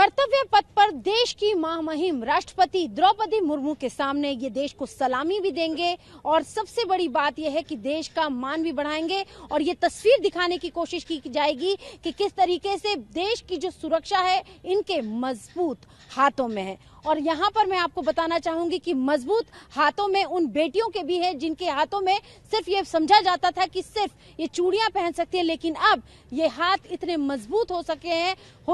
कर्तव्य पथ पर देश की महामहिम राष्ट्रपति द्रौपदी मुर्मू के सामने ये देश को सलामी भी देंगे और सबसे बड़ी बात यह है कि देश का मान भी बढ़ाएंगे और ये तस्वीर दिखाने की कोशिश की जाएगी कि किस तरीके से देश की जो सुरक्षा है इनके मजबूत हाथों में है। और यहाँ पर मैं आपको बताना चाहूंगी कि मजबूत हाथों में उन बेटियों के भी है जिनके हाथों में सिर्फ ये समझा जाता था कि सिर्फ ये चूड़ियां पहन सकती हैं, लेकिन अब ये हाथ इतने मजबूत हो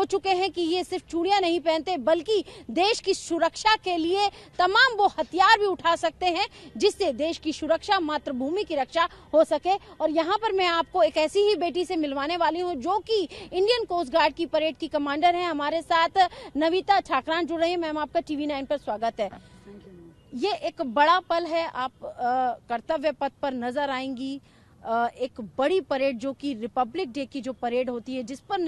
चुके हैं कि ये सिर्फ चूड़ियां नहीं पहनते बल्कि देश की सुरक्षा के लिए तमाम वो हथियार भी उठा सकते हैं जिससे देश की सुरक्षा, मातृभूमि की रक्षा हो सके। और यहाँ पर मैं आपको एक ऐसी ही बेटी से मिलवाने वाली हूँ जो कि इंडियन कोस्ट गार्ड की परेड की कमांडर है। हमारे साथ नविता ठाकरान जुड़ रही है। मैम, आपका TV9 पर स्वागत है। ये एक बड़ा पल है, आप कर्तव्य पथ पर नजर आएंगी। एक बड़ी परेड जो कि रिपब्लिक डे की जो परेड होती है जिस पर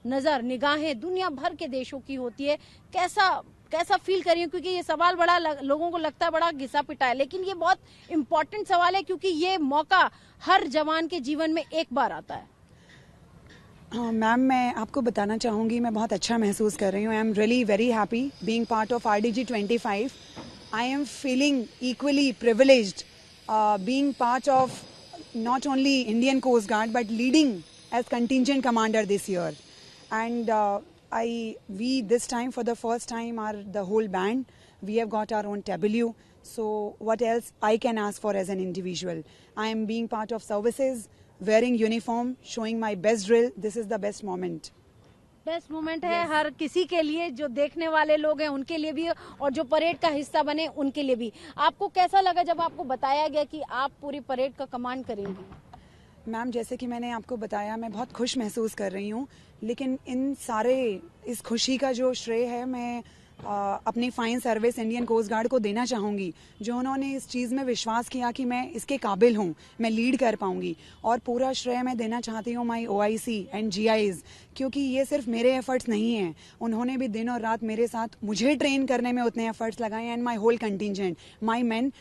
नजर निगाहें दुनिया भर के देशों की होती है, कैसा फील करिए? क्योंकि ये सवाल बड़ा लोगों को लगता है बड़ा घिसा पिटा है, लेकिन ये बहुत इम्पोर्टेंट सवाल है क्योंकि ये मौका हर जवान के जीवन में एक बार आता है। मैम, मैं आपको बताना चाहूँगी मैं बहुत अच्छा महसूस कर रही हूँ। आई am really very happy being part of RDG 25। I am feeling equally privileged being part of not only Indian Coast Guard but leading as contingent commander this year. And we this time for the first time are the whole band. We have got our own tableau. So what else I can ask for as an individual? I am being part of services, wearing uniform, showing my best drill. This is the best moment. Best moment है हर किसी के लिए, जो देखने वाले लोग हैं उनके लिए भी और जो परेड का हिस्सा बने उनके लिए भी। आपको कैसा लगा जब आपको बताया गया कि आप पूरी परेड का कमांड करेंगी? मैम, जैसे कि मैंने आपको बताया, मैं बहुत खुश महसूस कर रही हूँ, लेकिन इस खुशी का जो श्रेय है मैं अपनी fine service Indian coast guard को देना चाहूँगी, जो उन्होंने इस चीज़ में विश्वास किया कि मैं इसके काबिल हूँ, मैं लीड कर पाऊँगी। और पूरा श्रेय मैं देना चाहती हूँ माई OIC एंड GIs, क्योंकि ये सिर्फ मेरे एफर्ट्स नहीं हैं, उन्होंने भी दिन और रात मेरे साथ मुझे ट्रेन करने में उतने एफर्ट्स लगाए। And my whole contingent, my men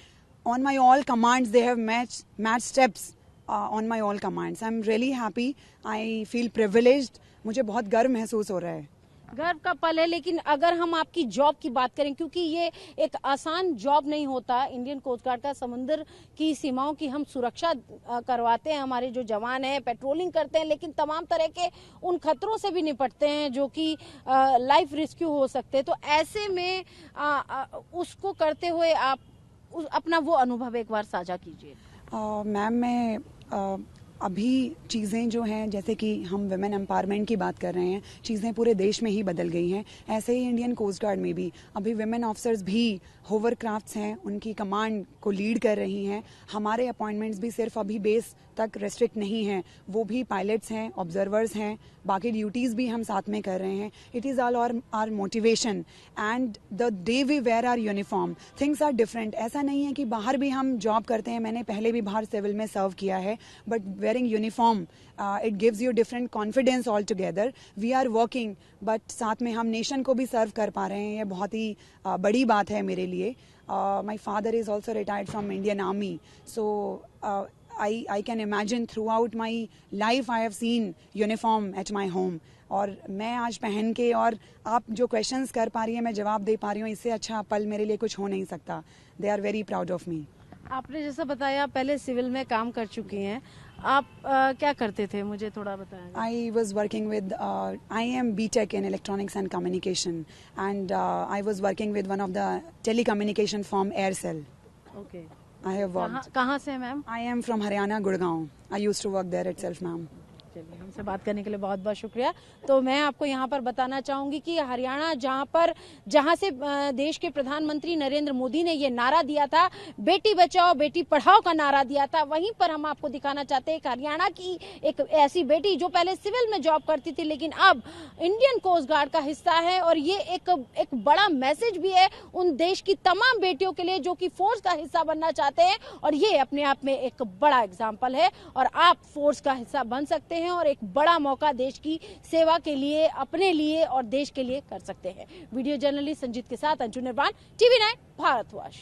on my all commands, they have match steps on my all commands. I am really happy, I feel privileged. मुझे बहुत गर्व महसूस हो रहा है। गर्व का पल है, लेकिन अगर हम आपकी जॉब की बात करें, क्योंकि ये एक आसान जॉब नहीं होता, इंडियन कोस्ट गार्ड का समुद्र की सीमाओं की हम सुरक्षा करवाते हैं, हमारे जो जवान हैं पेट्रोलिंग करते हैं, लेकिन तमाम तरह के उन खतरों से भी निपटते हैं जो कि लाइफ रेस्क्यू हो सकते हैं। तो ऐसे में उसको करते हुए आप अपना वो अनुभव एक बार साझा कीजिए। मैम, मैं अभी चीज़ें जो हैं, जैसे कि हम वुमेन एम्पावरमेंट की बात कर रहे हैं, चीज़ें पूरे देश में ही बदल गई हैं। ऐसे ही इंडियन कोस्ट गार्ड में भी अभी वुमेन ऑफिसर्स भी होवरक्राफ्ट्स हैं, उनकी कमांड को लीड कर रही हैं। हमारे अपॉइंटमेंट्स भी सिर्फ अभी बेस तक रेस्ट्रिक्ट नहीं हैं, वो भी पायलट्स हैं, ऑब्जर्वर्स हैं, बाकी ड्यूटीज़ भी हम साथ में कर रहे हैं। It is all our motivation and the day we wear our uniform, things are different. ऐसा नहीं है कि बाहर भी हम जॉब करते हैं, मैंने पहले भी बाहर सिविल में सर्व किया है, but wearing uniform it gives you different confidence all together. We are working, but साथ में हम नेशन को भी सर्व कर पा रहे हैं, ये बहुत ही बड़ी बात है मेरे लिए। My father is also retired from Indian army, so I can imagine throughout my life I have seen uniform at my home. और मैं आज पहन के, और आप जो क्वेश्चंस कर पा रही हैं मैं जवाब दे पा रही हूँ, इससे अच्छा पल मेरे लिए कुछ हो नहीं सकता। They are very proud of me. आपने जैसा बताया पहले सिविल में काम कर चुकी हैं, आप क्या करते थे, मुझे थोड़ा बताएं। I was working with I am BTech in electronics and communication, and I was working with one of the telecommunication firm Aircel. Okay. I have worked. कहाँ से ma'am? I am from Haryana, Gurgaon. I used to work there itself, ma'am. चलिए, हमसे बात करने के लिए बहुत बहुत शुक्रिया। तो मैं आपको यहाँ पर बताना चाहूंगी कि हरियाणा जहाँ से देश के प्रधानमंत्री नरेंद्र मोदी ने ये नारा दिया था, बेटी बचाओ बेटी पढ़ाओ का नारा दिया था, वहीं पर हम आपको दिखाना चाहते हैं कि हरियाणा की एक ऐसी बेटी जो पहले सिविल में जॉब करती थी लेकिन अब इंडियन कोस्ट गार्ड का हिस्सा है। और ये एक बड़ा मैसेज भी है उन देश की तमाम बेटियों के लिए जो कि फोर्स का हिस्सा बनना चाहते हैं, और ये अपने आप में एक बड़ा एग्जाम्पल है। और आप फोर्स का हिस्सा बन सकते हैं और एक बड़ा मौका देश की सेवा के लिए, अपने लिए और देश के लिए कर सकते हैं। वीडियो जर्नलिस्ट संजीत के साथ अंशु निर्वाण, TV9 भारतवर्ष।